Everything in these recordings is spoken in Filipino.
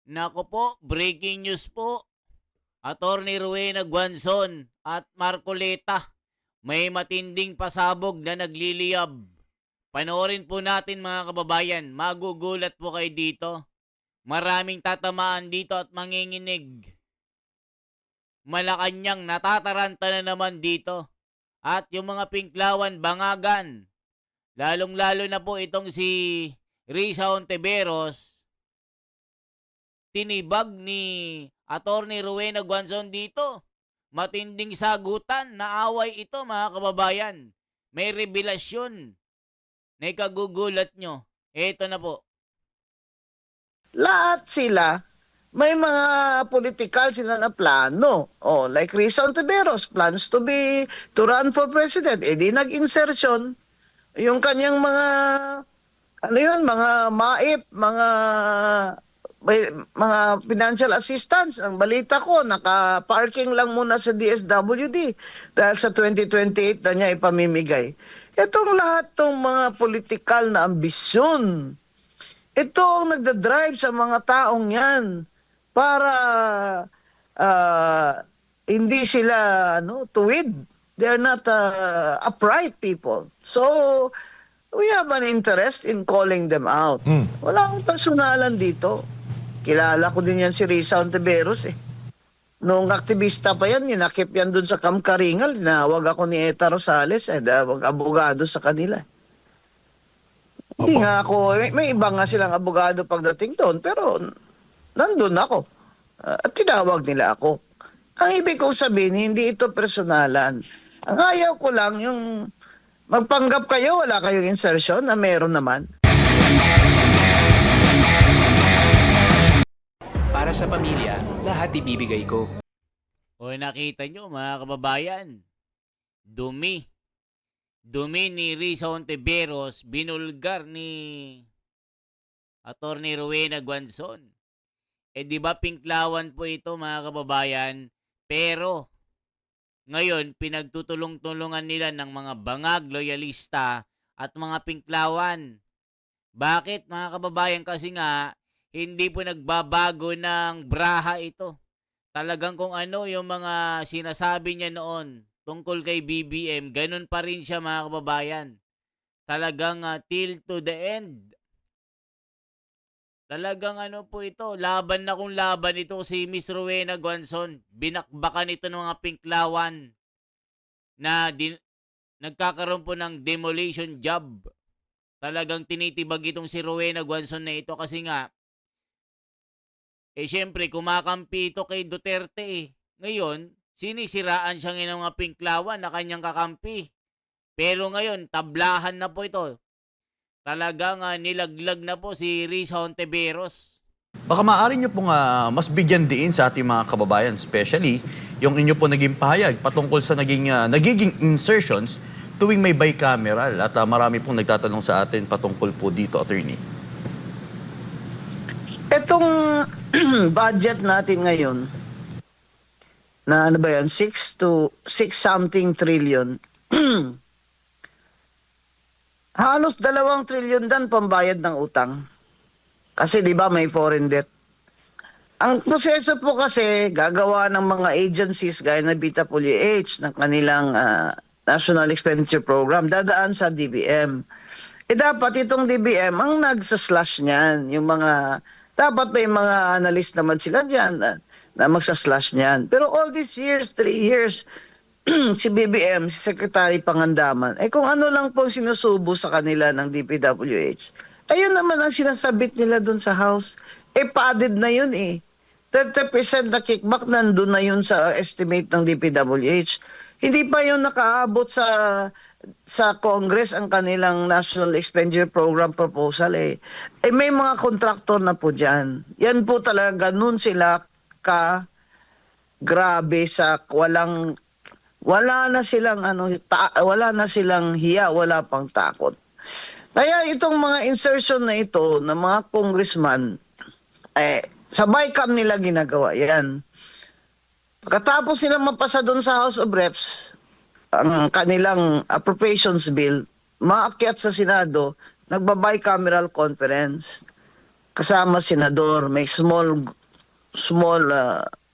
Nako po, breaking news po. Attorney Rowena Guanzon at Marcoleta may matinding pasabog na nagliliyab. Panoorin po natin mga kababayan, magugulat po kayo dito. Maraming tatamaan dito at manginginig. Malacanang natataranta na naman dito. At yung mga Pinklawan, Bangagan. Lalong-lalo na po itong si Risa Hontiveros, tinibag ni Attorney Rowena Guanzon dito. Matinding sagutan, naaway ito mga kababayan. May revelasyon na ikagugulat nyo. Ito na po. Lahat sila, may mga political sila na plano. Oh, like Risa Hontiveros plans to run for president. Eh di nag-insertion yung kanyang mga MAIP, mga financial assistance. Ang balita ko, naka-parking lang muna sa DSWD dahil sa 2028 na niya ipamimigay. Itong lahat ng mga political na ambisyon, ito ang nagdadrive sa mga taong yan para hindi sila tuwid. They're not upright people. So, we have an interest in calling them out. Walang personalan dito. Kilala ko din yan si Risa Hontiveros eh. Noong aktivista pa yan, ninakip yan dun sa Kamkaringal. Tinawag ako ni Eta Rosales, abogado sa kanila. Hindi nga ako, may iba nga silang abogado pagdating doon, pero nandun ako. At tinawag nila ako. Ang ibig kong sabihin, hindi ito personalan. Ang ayaw ko lang yung magpanggap kayo, wala kayong insertion na meron naman. Para sa pamilya, lahat ibibigay ko. O nakita nyo mga kababayan, dumi ni Risa Hontiveros, binulgar ni Attorney Rowena Guanzon. Di ba Pinklawan po ito mga kababayan, pero ngayon pinagtutulong-tulungan nila ng mga bangag, loyalista at mga Pinklawan. Bakit mga kababayan? Kasi nga hindi po nagbabago ng braha ito. Talagang kung ano yung mga sinasabi niya noon tungkol kay BBM, ganun pa rin siya mga kababayan. Talagang till to the end. Talagang po ito, laban na kung laban ito si Miss Rowena Guanzon. Binakbakan ito ng mga Pinklawan na nagkakaroon po ng demolition job. Talagang tinitibag itong si Rowena Guanzon na ito kasi nga, syempre, kumakampi ito kay Duterte eh. Ngayon, sinisiraan siya ng mga Pinklawan na kanyang kakampi. Pero ngayon, tablahan na po ito. Talagang nilaglag na po si Risa Hontiveros. Baka maaari nyo pong mas bigyan diin sa ating mga kababayan, especially yung inyo po naging pahayag patungkol sa nagiging insertions tuwing may bicameral at marami pong nagtatanong sa atin patungkol po dito, attorney. Itong budget natin ngayon, na 6 something trillion, halos 2 trillion dan pambayad ng utang. Kasi di ba may foreign debt. Ang proseso po kasi gagawa ng mga agencies gaya na BWH ng kanilang National Expenditure Program, dadaan sa DBM. Dapat itong DBM ang nagsaslash niyan. Dapat may mga analyst naman sila dyan na magsaslash niyan. Pero all these years, 3 years, si BBM, si Secretary Pangandaman, kung ano lang po sinusubo sa kanila ng DPWH, ayun naman ang sinasabit nila dun sa House. Padded na yun eh. 30% na kickback nandun na yun sa estimate ng DPWH. Hindi pa yun nakaabot sa Congress ang kanilang National Expenditure Program proposal may mga kontraktor na po dyan. Yan po talaga, ganun sila grabe sa wala na silang hiya, wala pang takot. Kaya itong mga insertion na ito ng mga congressman, sa BICAM nila ginagawa yan. Pagkatapos silang mapasa doon sa House of Reps, ang kanilang appropriations bill, maakyat sa Senado, nagba-bicameral conference. kasama senador, may small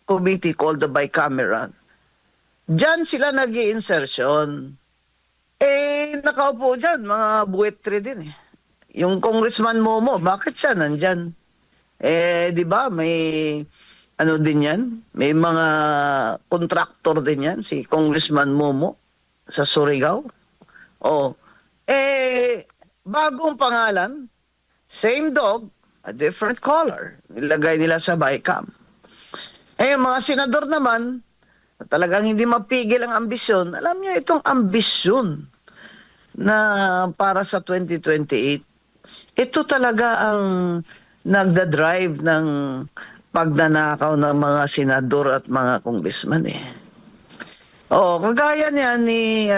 committee called the bicameral. Diyan sila nag-i-insertion. Nakaupo dyan, mga buwetri din eh. Yung Congressman Momo, bakit siya nandyan? Di ba, may ano din yan? May mga contractor din yan, si Congressman Momo sa Surigao. Oh, bagong pangalan, same dog, a different color. Nilagay nila sa BICAM. Mga senador naman, talagang hindi mapigil ang ambisyon. Alam niyo, itong ambisyon na para sa 2028, ito talaga ang nagda-drive ng pagnanakaw ng mga senador at mga congressman eh. Kagaya niya ni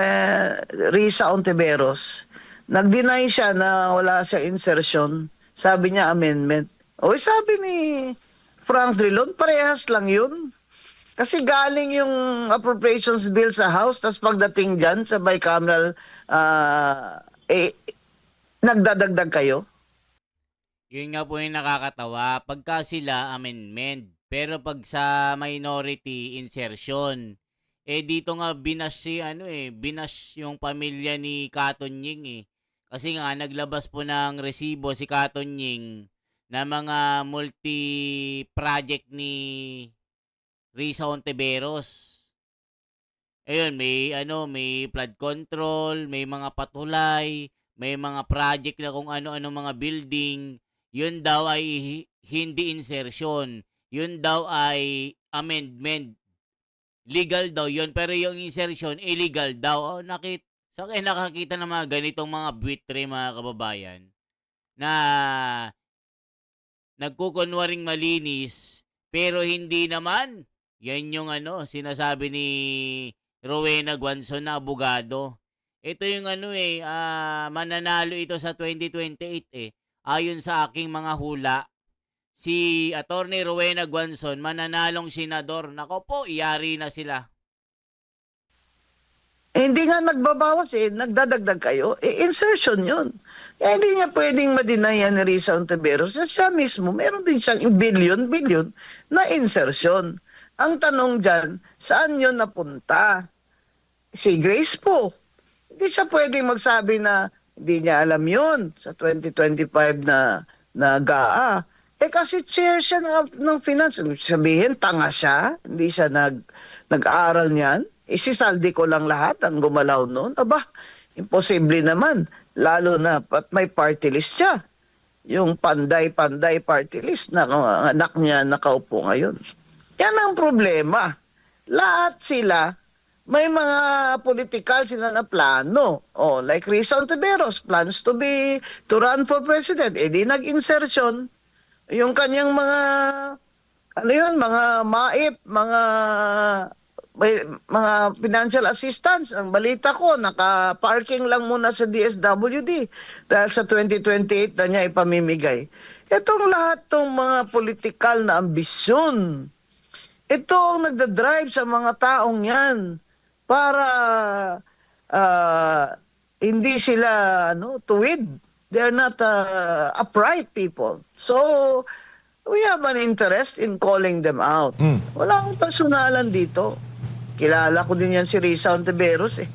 Risa Ontiveros, nag-deny siya na wala siyang insertion. Sabi niya amendment. Sabi ni Frank Drilon, parehas lang yun. Kasi galing yung appropriations bill sa House, tapos pagdating dyan sa bicameral, nagdadagdag kayo. Yun nga po yung nakakatawa. Pagka sila amendment, pero pag sa minority insertion, dito nga binash yung pamilya ni Katonying eh. Kasi nga naglabas po ng resibo si Katonying na mga multi-project ni Risa Ontiveros. Ayun, may flood control, may mga patulay, may mga project na kung ano-ano mga building. Yun daw ay hindi insertion. Yun daw ay amendment. Legal daw yun, pero yung insertion, illegal daw. Nakakita ng mga ganitong mga buitre, mga kababayan, na nagkukunwaring malinis, pero hindi naman. Yan yung sinasabi ni Rowena Guanzon na abogado. Ito yung mananalo ito sa 2028 eh. Ayon sa aking mga hula, si Attorney Rowena Guanzon, mananalong senador. Nako po, iyari na sila. Hindi nga nagbabawas nagdadagdag kayo. Insertion yun. Kaya hindi niya pwedeng ma-deny yan ni Risa Ontiveros. Siya mismo, meron din siyang billion na insertion. Ang tanong dyan, saan yun napunta? Si Grace po. Hindi siya pwedeng magsabi na hindi niya alam yun sa 2025 na GAA. Kasi chair siya ng finance. Sabihin, tanga siya. Hindi siya nag-aaral niyan. Isisaldi ko lang lahat ang gumalaw noon. Aba, imposible naman. Lalo na pat may party list siya. Yung panday-panday party list na anak niya nakaupo ngayon. Yan ang problema. Lahat sila, may mga political sila na plano. Like Risa Ontiveros, plans to run for president. Di nag-insertion yung kanyang mga mga MAIP, mga financial assistance. Ang balita ko, naka-parking lang muna sa DSWD dahil sa 2028 na niya ipamimigay. Itong lahat ng mga political na ambisyon, ito ang nagdadrive sa mga taong yan para hindi sila tuwid. They're not upright people. So, we have an interest in calling them out. Wala akong personalan dito. Kilala ko din yan si Risa Ontiveros eh.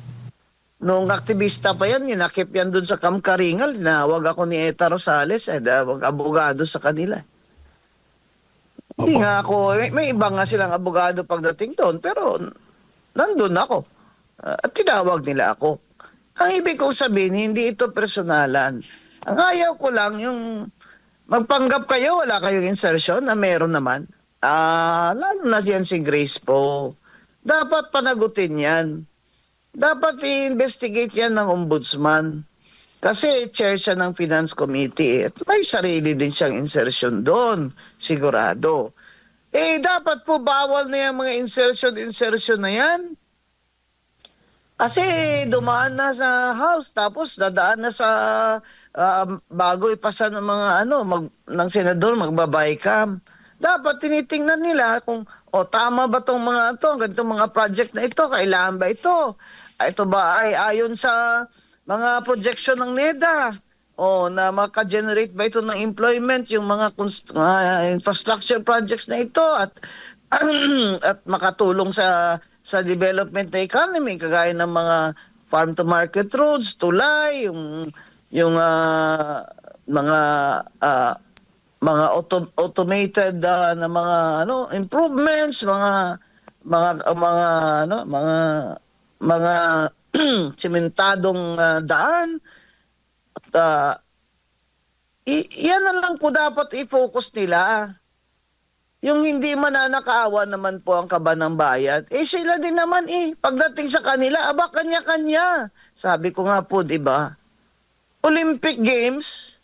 Noong aktivista pa yan, ninakip yan dun sa Kamkaringal, tinawag ako ni Eta Rosales, abogado sa kanila. Hindi nga ako, may iba nga silang abogado pagdating doon, pero nandun ako. At tinawag nila ako. Ang ibig kong sabihin, hindi ito personalan. Ang ayaw ko lang yung magpanggap kayo, wala kayong insertion na meron naman. Lalo na yan si Grace po. Dapat panagutin yan. Dapat i-investigate yan ng ombudsman. Kasi chair siya ng Finance Committee at may sarili din siyang insertion doon, sigurado. Dapat po bawal na yung mga insertion na yan. Kasi dumaan na sa House, tapos dadaan na sa bago ipasa ng mga ng senador, magbabaycam. Dapat tinitingnan nila kung tama ba tong mga ganitong mga project na ito, kailangan ba ito? Ito ba ay ayon sa mga projection ng NEDA? na maka-generate ba ito ng employment yung mga infrastructure projects na ito at at makatulong sa development ng economy kagaya ng mga farm to market roads, tulay, yung mga ah, mga automated na mga improvements, mga sementadong daan. Ah, yan na lang po dapat i-focus nila. Yung hindi mananakaawa naman po ang kaban ng bayan, sila din naman pagdating sa kanila, aba kanya-kanya. Sabi ko nga po, di ba? Olympic Games,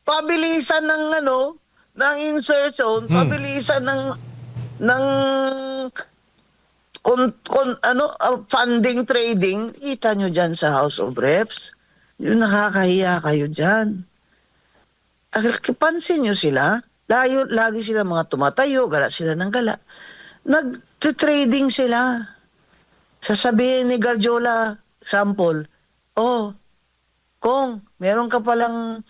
pabilisan ng insertion, pabilisan ng funding trading, kita nyo dyan sa House of Reps. Yung nakakahiya kayo dyan. Pansin nyo sila, lagi sila mga tumatayo, gala sila ng gala. Nag-trading sila. Sasabihin ni Garjola, example, Kung meron ka palang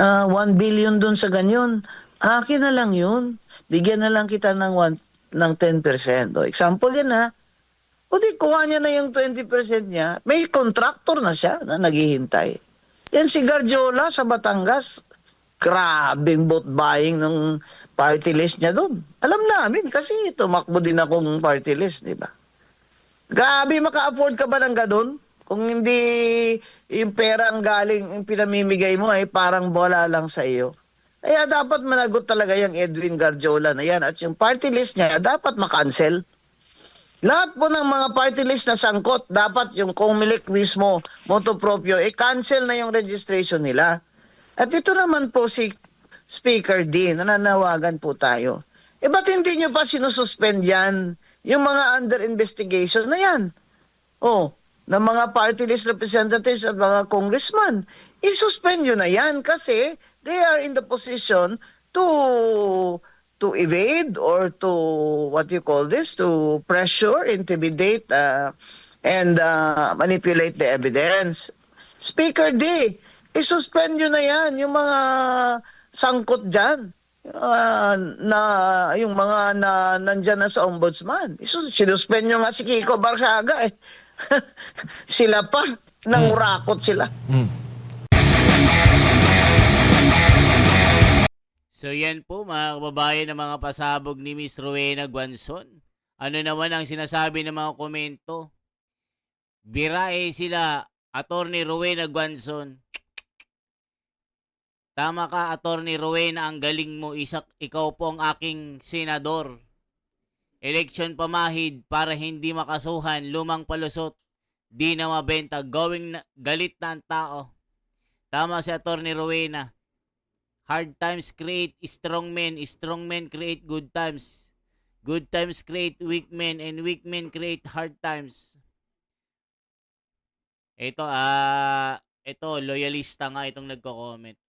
1 billion dun sa ganyan, akin na lang yun. Bigyan na lang kita ng 10%. Example yan ha. O di, kuha niya na yung 20% niya. May contractor na siya na naghihintay. Yan si Garjola sa Batangas. Grabing vote buying ng party list niya doon. Alam namin kasi tumakbo din akong party list, di ba? Grabe, maka-afford ka ba ng ganun? Kung hindi yung pera ang galing, yung pinamimigay mo ay parang bola lang sa iyo. Kaya dapat managot talaga yung Edwin Garjola na yan. At yung party list niya, dapat makancel. Lahat po ng mga party list na sangkot, dapat yung Comelec mismo, motu proprio, cancel na yung registration nila. At ito naman po si Speaker D, nananawagan po tayo. Ba't hindi nyo pa sinususpend yan? Yung mga under investigation na yan. Ng mga party list representatives at mga congressman. I-suspend nyo na yan kasi they are in the position to evade or to, what you call this, to pressure, intimidate, and manipulate the evidence. Speaker D, i-suspend nyo na yan, yung mga sangkot dyan, yung mga nandyan na sa ombudsman. Sinuspend nyo nga si Kiko Barsaga Sila pa, nangurakot sila. So yan po mga kababayan ng mga pasabog ni Miss Rowena Guanzon. Ano naman ang sinasabi ng mga komento? Birae sila, Attorney Rowena Guanzon. Tama ka, Attorney Rowena, ang galing mo. Ikaw po ang aking senador. Election pamahid para hindi makasuhan, lumang palusot, di na mabenta, galit na ang tao. Tama si Attorney Rowena. Hard times create strong men create good times. Good times create weak men, and weak men create hard times. Ito, loyalista nga itong nagko-comment.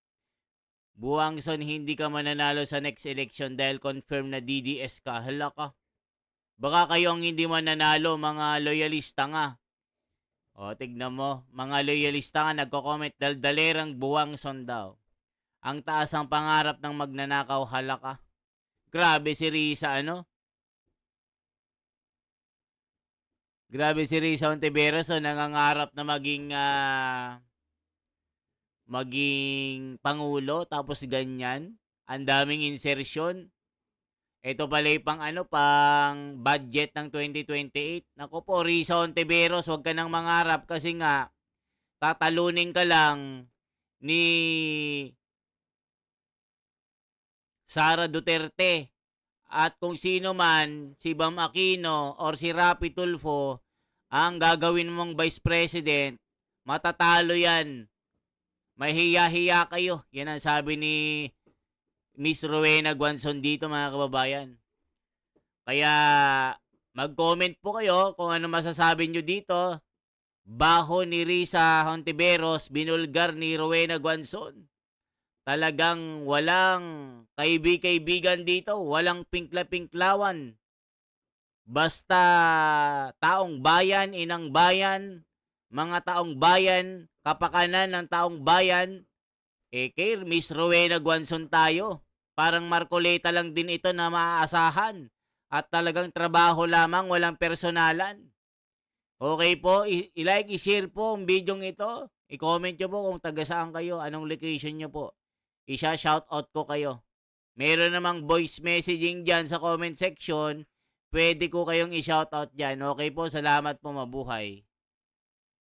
Buwangson, hindi ka mananalo sa next election dahil confirm na DDS ka. Hala ka. Baka kayo ang hindi mananalo, mga loyalista nga. Tignan mo. Mga loyalista nga nagko-comment, daldalerang Buwangson daw. Ang taas ang pangarap ng magnanakaw, hala ka. Grabe si Risa, Grabe si Risa Ontiveros, nangangarap na maging pangulo, tapos ganyan. Ang daming insertion. Ito pala yung pang budget ng 2028. Naku po, Risa Ontiveros, huwag ka nang mangarap kasi nga, tatalunin ka lang ni Sara Duterte. At kung sino man, si Bam Aquino or si Rapi Tulfo, ang gagawin mong Vice President, matatalo yan. Mahiya-hiya kayo. Yan ang sabi ni Miss Rowena Guanzon dito, mga kababayan. Kaya mag-comment po kayo kung ano masasabi nyo dito. Baho ni Risa Hontiveros, binulgar ni Rowena Guanzon. Talagang walang kaibigan dito, walang pinkla-pinklawan. Basta taong bayan, inang bayan, mga taong bayan, kapakanan ng taong bayan, kay Miss Rowena Guanzon tayo. Parang Marcoleta lang din ito na maaasahan. At talagang trabaho lamang, walang personalan. Okay po, i-like, i-share po ang video ito. I-comment nyo po kung taga saan kayo, anong location nyo po. Isa-shoutout ko kayo. Meron namang voice messaging dyan sa comment section. Pwede ko kayong i-shoutout dyan. Okay po, salamat po, mabuhay.